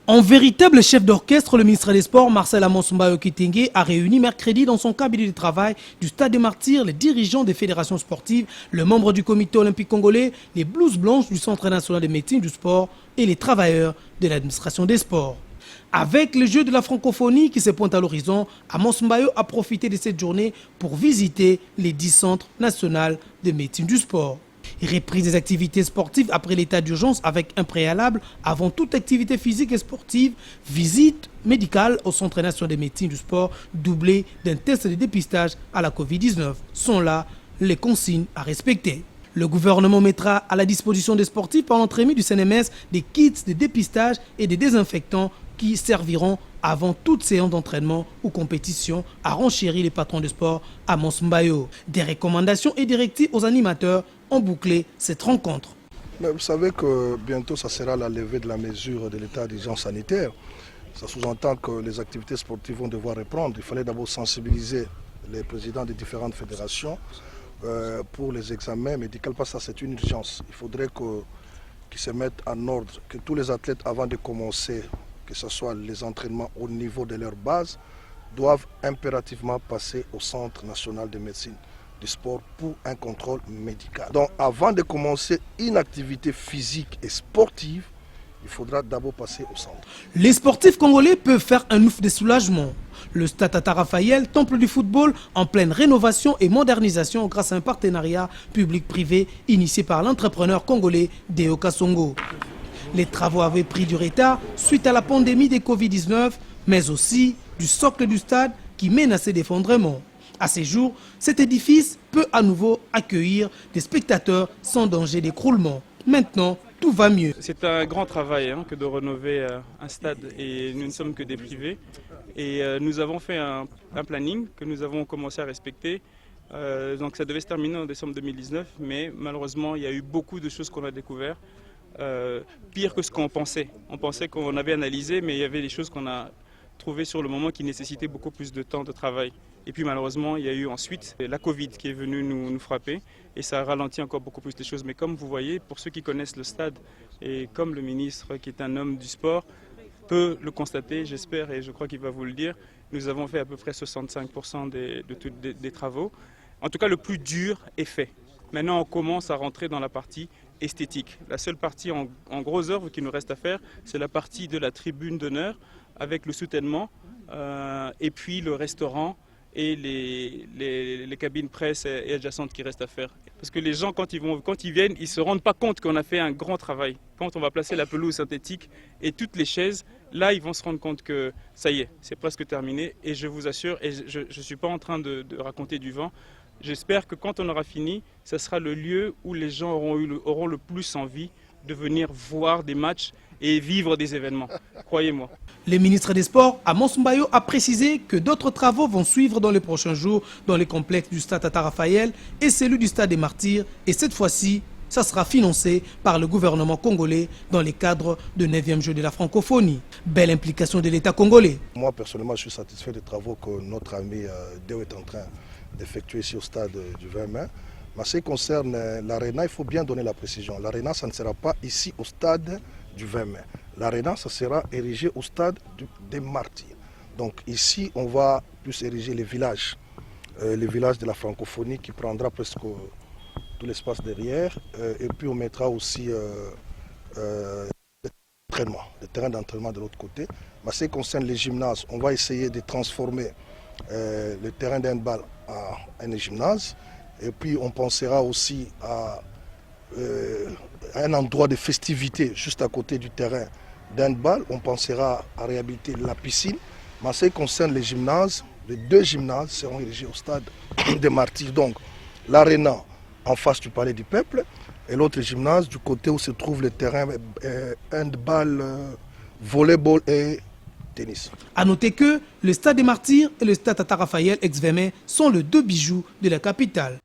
En véritable chef d'orchestre, le ministre des Sports, Marcel Amos-Mbayo Kitenge, a réuni mercredi dans son cabinet de travail du Stade des Martyrs les dirigeants des fédérations sportives, le membre du comité olympique congolais, les blouses blanches du Centre national de médecine du sport et les travailleurs de l'administration des sports. Avec les Jeux de la francophonie qui se pointent à l'horizon, Amos-Mbayo a profité de cette journée pour visiter les 10 centres nationaux de médecine du sport. Reprise des activités sportives après l'état d'urgence avec un préalable avant toute activité physique et sportive, visite médicale au Centre national de médecine du sport doublée d'un test de dépistage à la Covid-19. Sont là les consignes à respecter. Le gouvernement mettra à la disposition des sportifs par l'entremise du CNMS des kits de dépistage et des désinfectants qui serviront avant toute séance d'entraînement ou compétition, a renchéri les patrons de sport à Amos-Mbayo. Des recommandations et directives aux animateurs ont bouclé cette rencontre. Mais vous savez que bientôt ça sera la levée de la mesure de l'état d'urgence sanitaire. Ça sous-entend que les activités sportives vont devoir reprendre. Il fallait d'abord sensibiliser les présidents des différentes fédérations pour les examens médicaux, parce que ça c'est une urgence. Il faudrait qu'ils se mettent en ordre, que tous les athlètes avant de commencer, que ce soit les entraînements au niveau de leur base, doivent impérativement passer au Centre national de médecine du sport pour un contrôle médical. Donc avant de commencer une activité physique et sportive, il faudra d'abord passer au centre. Les sportifs congolais peuvent faire un ouf de soulagement. Le Stade Tata Raphaël, temple du football, en pleine rénovation et modernisation grâce à un partenariat public-privé initié par l'entrepreneur congolais Deo Kasongo. Les travaux avaient pris du retard suite à la pandémie de Covid-19, mais aussi du socle du stade qui menaçait d'effondrement. À ces jours, cet édifice peut à nouveau accueillir des spectateurs sans danger d'écroulement. Maintenant, tout va mieux. C'est un grand travail que de rénover un stade et nous ne sommes que des privés. Et nous avons fait un planning que nous avons commencé à respecter. Donc ça devait se terminer en décembre 2019, mais malheureusement il y a eu beaucoup de choses qu'on a découvertes. Pire que ce qu'on pensait. On pensait qu'on avait analysé, mais il y avait des choses qu'on a trouvées sur le moment qui nécessitaient beaucoup plus de temps de travail. Et puis malheureusement, il y a eu ensuite la Covid qui est venue nous frapper et ça a ralenti encore beaucoup plus les choses. Mais comme vous voyez, pour ceux qui connaissent le stade et comme le ministre qui est un homme du sport peut le constater, j'espère et je crois qu'il va vous le dire, nous avons fait à peu près 65% des travaux. En tout cas, le plus dur est fait. Maintenant, on commence à rentrer dans la partie esthétique. La seule partie en gros œuvre qui nous reste à faire, c'est la partie de la tribune d'honneur avec le soutènement et puis le restaurant et les cabines presse et adjacentes qui restent à faire. Parce que les gens, quand ils viennent, ils ne se rendent pas compte qu'on a fait un grand travail. Quand on va placer la pelouse synthétique et toutes les chaises, là, ils vont se rendre compte que ça y est, c'est presque terminé. Et je vous assure, et je ne suis pas en train de raconter du vent, j'espère que quand on aura fini, ce sera le lieu où les gens auront le plus envie de venir voir des matchs et vivre des événements, croyez-moi. Le ministre des Sports, Amos-Mbayo, a précisé que d'autres travaux vont suivre dans les prochains jours dans les complexes du Stade Tata Raphaël et celui du Stade des Martyrs. Et cette fois-ci, ça sera financé par le gouvernement congolais dans le cadre du 9e Jeu de la francophonie. Belle implication de l'État congolais. Moi, personnellement, je suis satisfait des travaux que notre ami Deo est en train d'effectuer ici au stade du 20 mai. Mais en ce qui concerne l'Arena, il faut bien donner la précision. L'Arena, ça ne sera pas ici au stade du 20 mai. L'Arena, ça sera érigé au stade des Martyrs. Donc ici, on va plus ériger les villages de la francophonie qui prendra presque tout l'espace derrière. Et puis on mettra aussi des terrains d'entraînement de l'autre côté. Mais en ce qui concerne les gymnases, on va essayer de transformer le terrain d'handball à un gymnase. Et puis on pensera aussi à un endroit de festivité juste à côté du terrain d'handball. On pensera à réhabiliter la piscine. Mais en ce qui concerne les gymnases, les 2 gymnases seront érigés au stade des Martyrs. Donc l'Arena en face du Palais du Peuple et l'autre gymnase du côté où se trouve le terrain handball, volleyball et tennis. A noter que le Stade des Martyrs et le Stade Tata Raphaël ex-Vemey sont les 2 bijoux de la capitale.